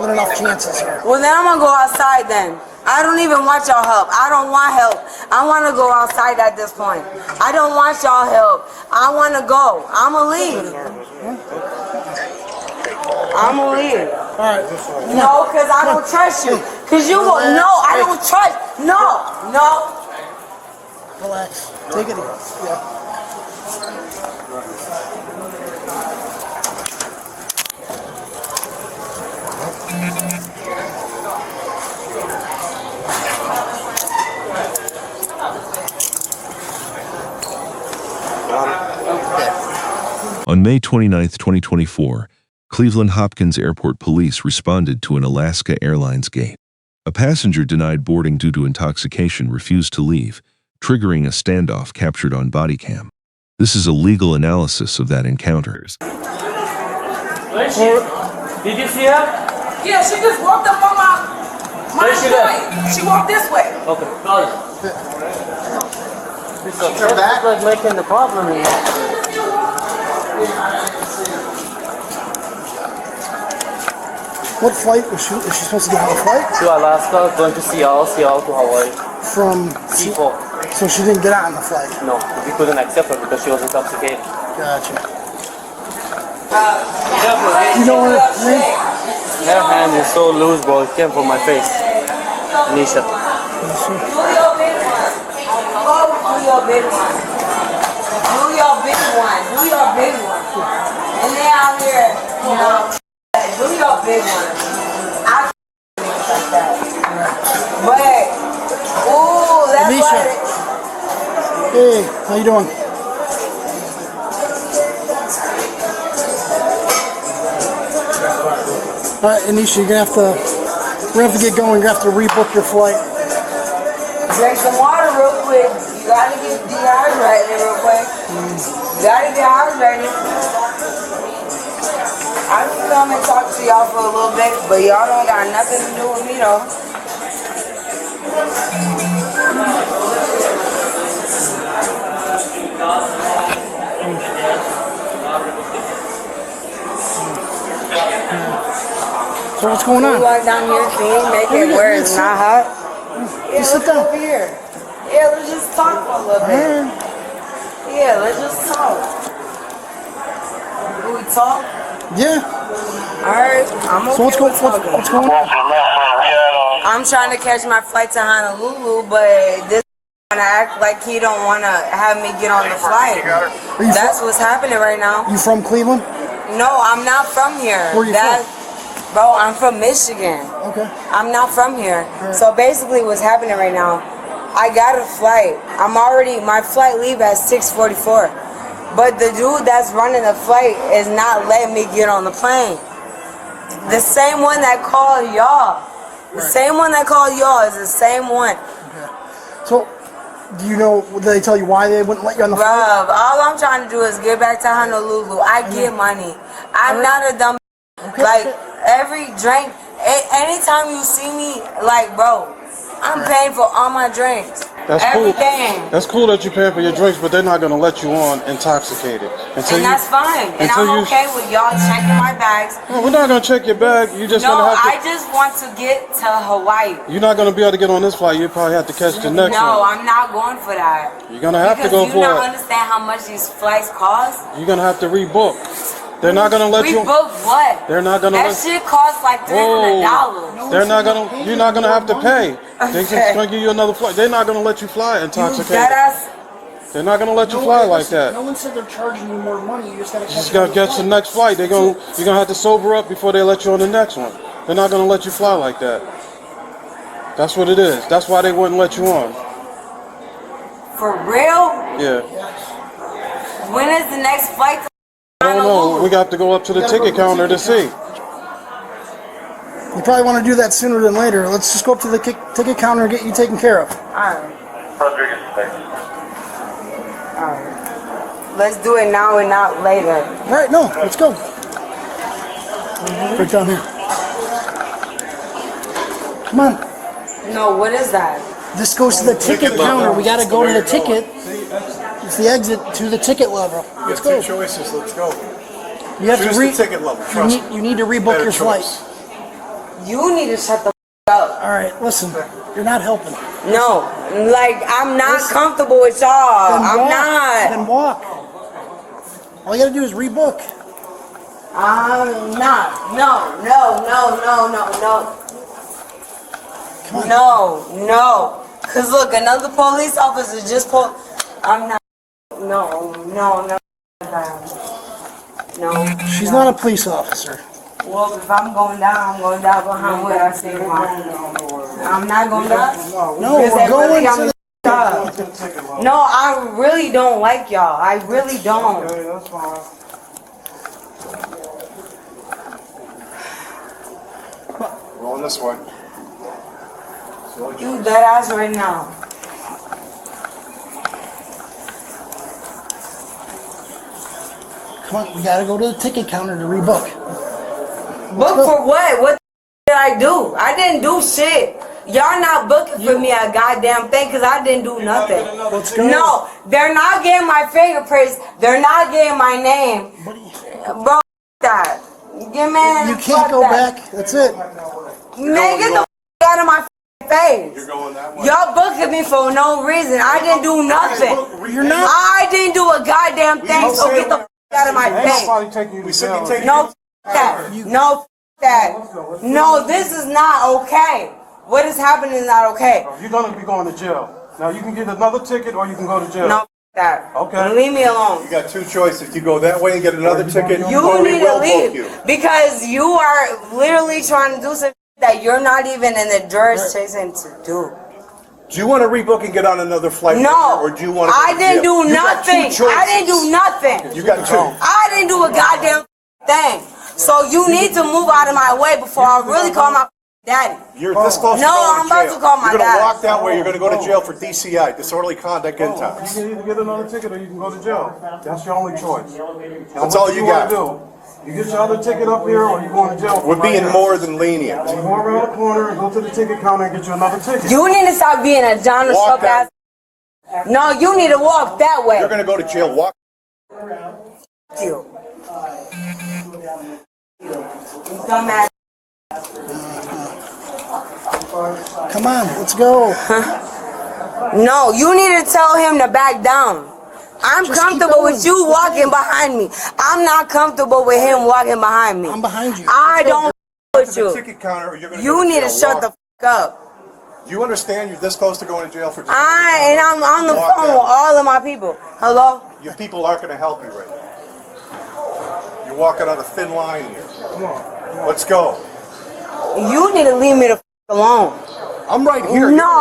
having enough chances here. Well, then I'm gonna go outside then. I don't even want y'all help. I don't want help. I want to go outside at this point. I don't want y'all help. I want to go. I'm gonna leave. I'm gonna leave. All right. No, because I don't trust you. Because you will. No, I don't trust. No. Relax. Take it easy. Yeah. On May 29, 2024, Cleveland Hopkins Airport Police responded to an Alaska Airlines gate. A passenger denied boarding due to intoxication refused to leave, triggering a standoff captured on Bodycam. This is a legal analysis of that encounter. Where is she? Did you see her? Yeah, she just walked up on my way. She walked this way. Okay. Got it. Turn back. Like making the problem here. What flight is she supposed to get on a flight? To Alaska, going to Seattle to Hawaii. From Seattle. So she didn't get out on the flight? No, we couldn't accept her because she was intoxicated. Gotcha. You know her name? Her hand is so loose, bro. It came from my face. Nisha. Do your big one. And they out here, you know, do your big one. I like that. But, ooh, that's Anisha. what Hey, how you doing? All right, Anisha, we're gonna have to get going. You're gonna have to rebook your flight. drink some water real quick. You gotta get dehydrated real quick. You gotta get hydrated. I can come and talk to y'all for a little bit, but y'all don't got nothing to do with me though. So what's going on? Like down here, can you make it where it's not hot? Yeah, Just sit down. over here. Yeah, let's just talk for a little bit. Yeah, let's just talk. Will we talk? Yeah. Alright, I'm okay So what's going on? I'm trying to catch my flight to Honolulu, but this wanna act like he don't wanna have me get on the flight. That's what's happening right now. You from Cleveland? No, I'm not from here. Where you from? Bro, I'm from Michigan. Okay. I'm not from here. Right. So basically what's happening right now, I got a flight. My flight leave at 6:44. But the dude that's running the flight is not letting me get on the plane. The same one that called y'all. The same one that called y'all is the same one. Okay. So, do you know, did they tell you why they wouldn't let you on the flight? Bruh, all I'm trying to do is get back to Honolulu. I get money. I'm not a dumb. Okay. Like, every drink, anytime you see me, like, bro, I'm paying for all my drinks. That's Everything. cool. That's cool that you pay for your drinks, but they're not gonna let you on intoxicated. And that's fine. And I'm okay with y'all checking my bags. No, we're not gonna check your bag. You just No, gonna have to. I just want to get to Hawaii. You're not gonna be able to get on this flight. You probably have to catch the next No, one. I'm not going for that. You're gonna have to go Because for you don't it. understand how much these flights cost. You're gonna have to rebook. They're not gonna let you. Rebook what? They're not gonna That let. shit costs like $300. They're not gonna. You're not gonna have to pay. They're just Okay. gonna give you another flight. They're not gonna let you fly intoxicated. Deadass. They're not gonna let you fly like that. No one said they're charging you more money. You just gotta You just gotta get to the next flight. You're gonna have to sober up before they let you on the next one. They're not gonna let you fly like that. That's what it is. That's why they wouldn't let you on. For real? Yeah. When is the next flight? I don't know. We got to go up to the ticket counter to see. You probably want to do that sooner than later. Let's just go up to the ticket counter and get you taken care of. Alright. Let's do it now and not later. All right, no, let's go. Right down here. Come on. No, what is that? This goes to the ticket counter. We gotta go to the ticket. It's the exit to the ticket level. Let's go. Two choices. Let's go. You have Choose to the ticket level. Trust me. You need to rebook Better your flight. choice. You need to shut the up. All right, listen. You're not helping. No, like I'm not comfortable with y'all. Then I'm walk. not. Then walk. All you gotta do is rebook. I'm not. No. Come on. No. Cause look, another police officer just pulled. I'm not. No. She's not a police officer. Well, if I'm going down, I'm going down behind what I say. I'm not going down. No, we're going to the... No, I really don't like y'all. I really don't. Okay, that's fine. Rolling this way. You dead ass right now. Come on, we gotta go to the ticket counter to rebook. Book for what? What did I do? I didn't do shit. Y'all not booking for me a goddamn thing because I didn't do nothing. Let's go. No, they're not getting my fingerprints. They're not getting my name. Bro, that. Yeah, man. You can't go back. That's it. Man, get the out of my face. You're going that way. Y'all booking me for no reason. I didn't do nothing. You're not. I didn't do a goddamn thing, so get the out of my Ain't face. nobody taking you to jail. No, that. No, this is not okay. What is happening is not okay. You're gonna be going to jail. Now you can get another ticket or you can go to jail. No, that. Okay. Leave me alone. You got two choices. You go that way and get another ticket, You or we need to will book leave you. because you are literally trying to do something that you're not even in the jurisdiction to do. Do you want to rebook and get on another flight? No, Or do you want to I didn't do You got two nothing. I didn't do choices. nothing. You got two. I didn't do a goddamn thing. So you need to move out of my way before I really call my daddy. You're this close No, to going I'm to about jail. to call my You're going dad. to walk that way. You're going to go to jail for DCI, disorderly conduct You intox. can either get another ticket or you can go to jail. That's your only choice. That's all you wanna got. do. You get your other ticket up here or you going to jail. We're being more than lenient. You go around the corner and go to the ticket counter and get you another ticket. You need to stop being a John Walk Shuck ass. No, you need to walk that way. You're going to go to jail. Walk. You. Dumbass. Come on, let's go. No, you need to tell him to back down. I'm Just comfortable keep with going. you walking behind me. I'm not comfortable with him walking behind me. I'm behind you. I don't with To the you. ticket counter, or you're going to You go to need jail. to shut Walk. the fuck up. Do you understand you're this close to going to jail for I'm on the Walk phone that with all of my people. Hello? Your people aren't going to help you right now. You're walking on a thin line here. Come on. Let's go. You need to leave me the fuck alone. I'm right here. No,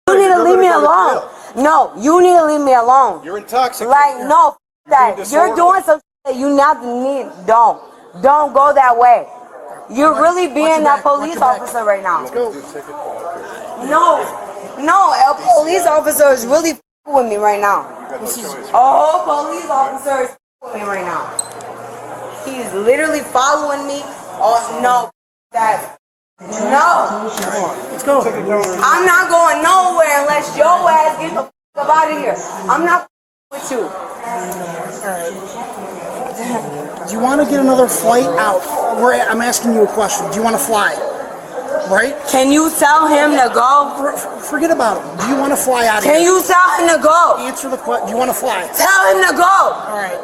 you need to You're leave me gonna go to alone. No, you need to leave me alone. You're intoxicated. Like, no, that. being You're doing disorderly. something that you not need. Don't go that way. You're really being that police officer right now. Go. No, a police officer is really f***ing with me right now. A whole police officer is f***ing with me right now. He's literally following me. Oh, no, that. No. Let's go. I'm not going nowhere unless your ass get the f*** up out of here. I'm not f***ing with you. Do you want to get another flight out? I'm asking you a question. Do you want to fly? Right? Can you tell him to go? Forget about him. Do you want to fly out of Can here? you tell him to go? Answer the question. Do you want to fly? Tell him to go. All right.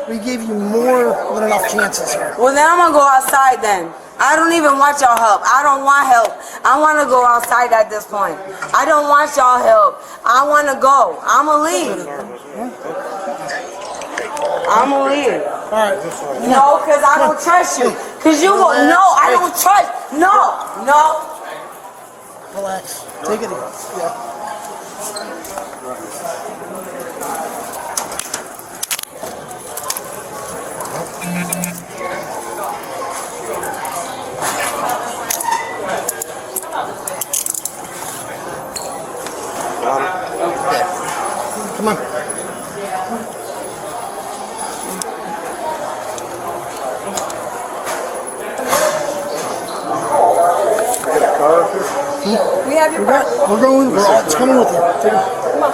We gave you more than enough chances here. Well, then I'm going to go outside then. I don't even want y'all help. I don't want help. I want to go outside at this point. I don't want y'all help. I want to go. I'm going to leave. I'm going to leave. All right. No, because I don't trust you. Because you will. No, I don't trust. No. Relax. Take it easy. Yeah. Come on. We have your car. We're going. It's coming with you. Take it. Come on.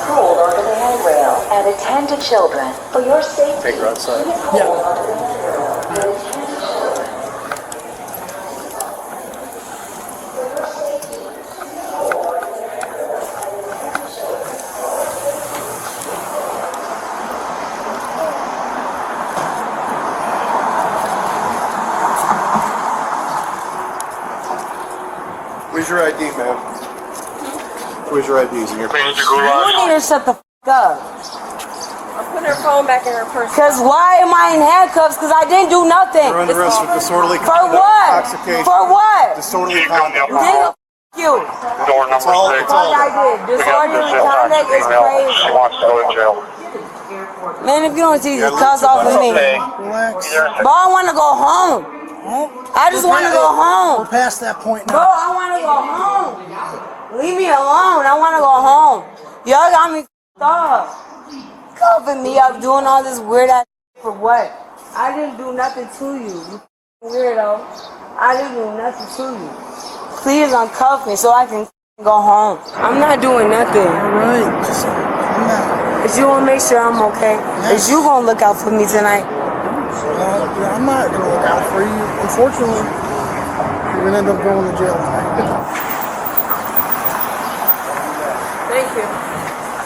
Hold onto the handrail and attend to children for your safety. Take her outside. Yeah. Where's your ID, ma'am? Where's your IDs in your pants? You need to shut the f up. I'm putting her phone back in her purse. Cause why am I in handcuffs? Cause I didn't do nothing. You're under arrest for disorderly For conduct, what? intoxication. For what? Disorderly conduct. Nigga, f you. That's all. That's Fuck all. I did. Disorderly conduct is crazy. She wants to go to jail. Man, if you don't see these cuss off of me. Relax. Bro, I wanna go home. I just wanna go home. We're past that point Bro, now. I wanna go home. Leave me alone. I wanna go home. Y'all got me f***ed up. Covering me up, doing all this weird ass for what? I didn't do nothing to you. You weirdo. I didn't do nothing to you. Please uncuff me so I can go home. I'm not doing nothing. Alright, just calm down. But you wanna make sure I'm okay? Is you gonna look out for me tonight? Yeah, I'm not gonna look out for you. Unfortunately, you're gonna end up going to jail tonight. Thank you.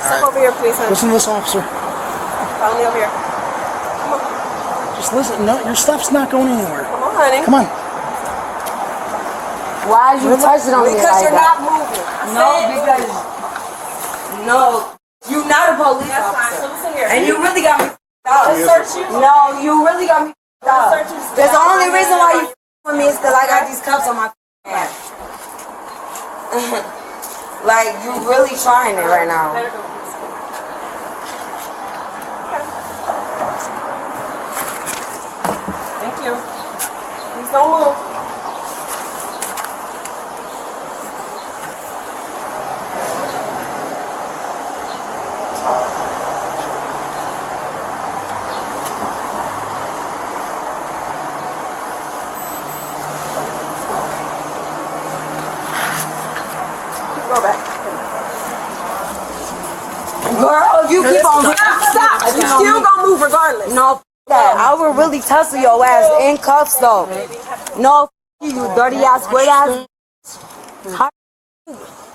Step over here, please, honey. Listen to this, officer. Follow me over here. Just listen. No, your stuff's not going anywhere. Come on, honey. Come on. Why are you touching on me Because like you're that? not moving. No, you're not a police That's fine. officer. So listen here. And you really got me f***ed up. Let's search you. No, you really got me f***ed up. Search you. Because the only reason why you for me is because I got these cuffs on my ass. Like, you really trying it right now. Let her go, please. Thank you. Please don't move. Go back. Girl, you keep on Stop! You still gonna move regardless. No, f- that. I would really tussle your ass in cuffs though. No, f- you dirty ass, weird ass.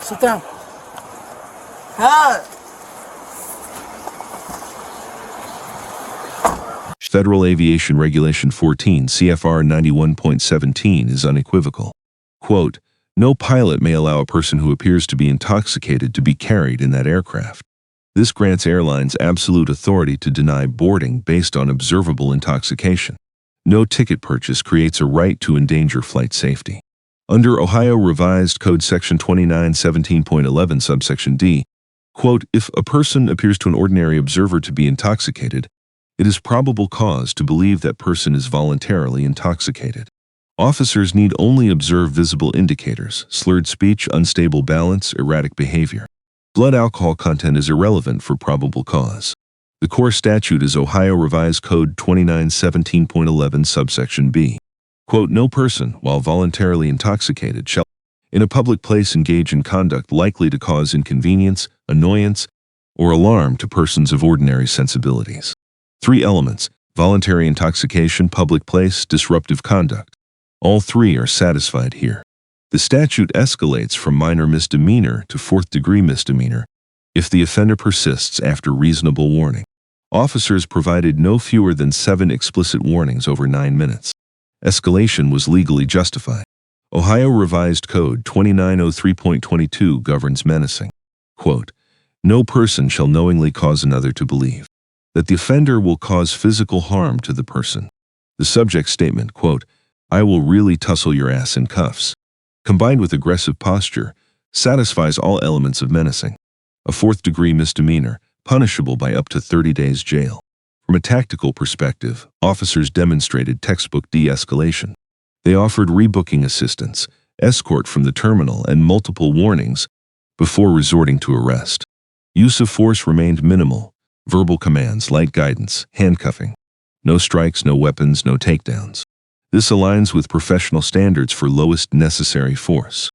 Sit down. Huh. Federal Aviation Regulation 14 CFR 91.17 is unequivocal. Quote, no pilot may allow a person who appears to be intoxicated to be carried in that aircraft. This grants airlines absolute authority to deny boarding based on observable intoxication. No ticket purchase creates a right to endanger flight safety. Under Ohio Revised Code Section 2917.11 subsection D, quote, if a person appears to an ordinary observer to be intoxicated, it is probable cause to believe that person is voluntarily intoxicated. Officers need only observe visible indicators, slurred speech, unstable balance, erratic behavior. Blood alcohol content is irrelevant for probable cause. The core statute is Ohio Revised Code 2917.11 subsection B. Quote, no person, while voluntarily intoxicated, shall in a public place engage in conduct likely to cause inconvenience, annoyance, or alarm to persons of ordinary sensibilities. 3 elements: voluntary intoxication, public place, disruptive conduct. All 3 are satisfied here. The statute escalates from minor misdemeanor to 4th-degree misdemeanor if the offender persists after reasonable warning. Officers provided no fewer than 7 explicit warnings over 9 minutes. Escalation was legally justified. Ohio Revised Code 2903.22 governs menacing. Quote, no person shall knowingly cause another to believe that the offender will cause physical harm to the person. The subject statement, quote, I will really tussle your ass in cuffs, combined with aggressive posture, satisfies all elements of menacing. A 4th-degree misdemeanor, punishable by up to 30 days jail. From a tactical perspective, officers demonstrated textbook de-escalation. They offered rebooking assistance, escort from the terminal, and multiple warnings before resorting to arrest. Use of force remained minimal. Verbal commands, light guidance, handcuffing. No strikes, no weapons, no takedowns. This aligns with professional standards for lowest necessary force.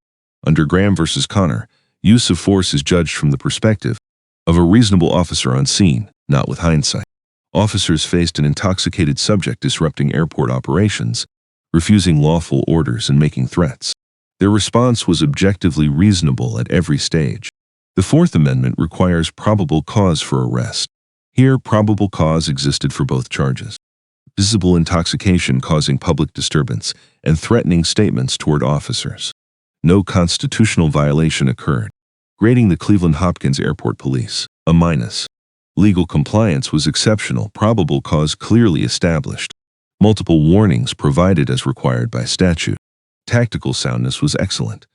Under Graham v. Connor, use of force is judged from the perspective of a reasonable officer on scene, not with hindsight. Officers faced an intoxicated subject disrupting airport operations, refusing lawful orders and making threats. Their response was objectively reasonable at every stage. The Fourth Amendment requires probable cause for arrest. Here, probable cause existed for both charges. Visible intoxication causing public disturbance and threatening statements toward officers. No constitutional violation occurred. Grading the Cleveland Hopkins Airport Police, a minus. Legal compliance was exceptional, probable cause clearly established. Multiple warnings provided as required by statute. Tactical soundness was excellent.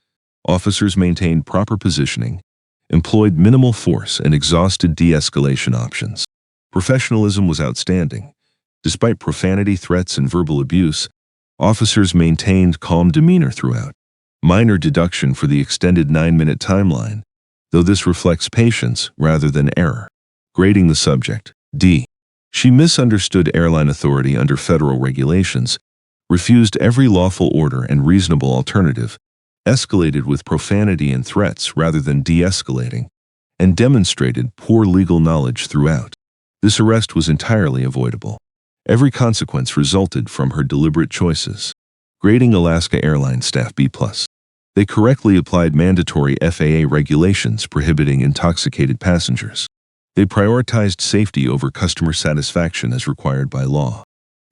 Officers maintained proper positioning, employed minimal force, and exhausted de-escalation options. Professionalism was outstanding. Despite profanity, threats, and verbal abuse, officers maintained calm demeanor throughout. Minor deduction for the extended 9-minute timeline, though this reflects patience rather than error. Grading the subject, D. She misunderstood airline authority under federal regulations, refused every lawful order and reasonable alternative, escalated with profanity and threats rather than de-escalating, and demonstrated poor legal knowledge throughout. This arrest was entirely avoidable. Every consequence resulted from her deliberate choices. Grading Alaska Airlines staff B+. They correctly applied mandatory FAA regulations prohibiting intoxicated passengers. They prioritized safety over customer satisfaction as required by law.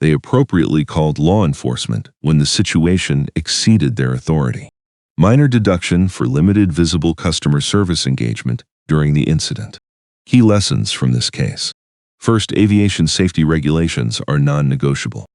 They appropriately called law enforcement when the situation exceeded their authority. Minor deduction for limited visible customer service engagement during the incident. Key lessons from this case. First, aviation safety regulations are non-negotiable.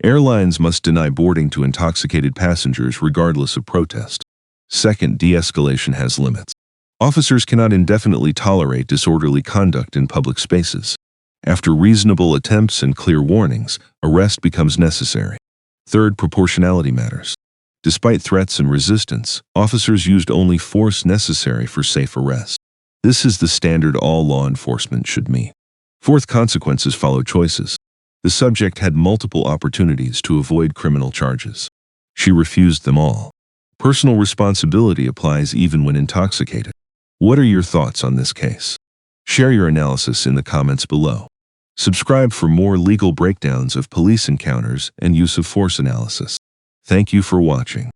Airlines must deny boarding to intoxicated passengers regardless of protest. Second, de-escalation has limits. Officers cannot indefinitely tolerate disorderly conduct in public spaces. After reasonable attempts and clear warnings, arrest becomes necessary. Third, proportionality matters. Despite threats and resistance, officers used only force necessary for safe arrest. This is the standard all law enforcement should meet. Fourth, consequences follow choices. The subject had multiple opportunities to avoid criminal charges. She refused them all. Personal responsibility applies even when intoxicated. What are your thoughts on this case? Share your analysis in the comments below. Subscribe for more legal breakdowns of police encounters and use of force analysis. Thank you for watching.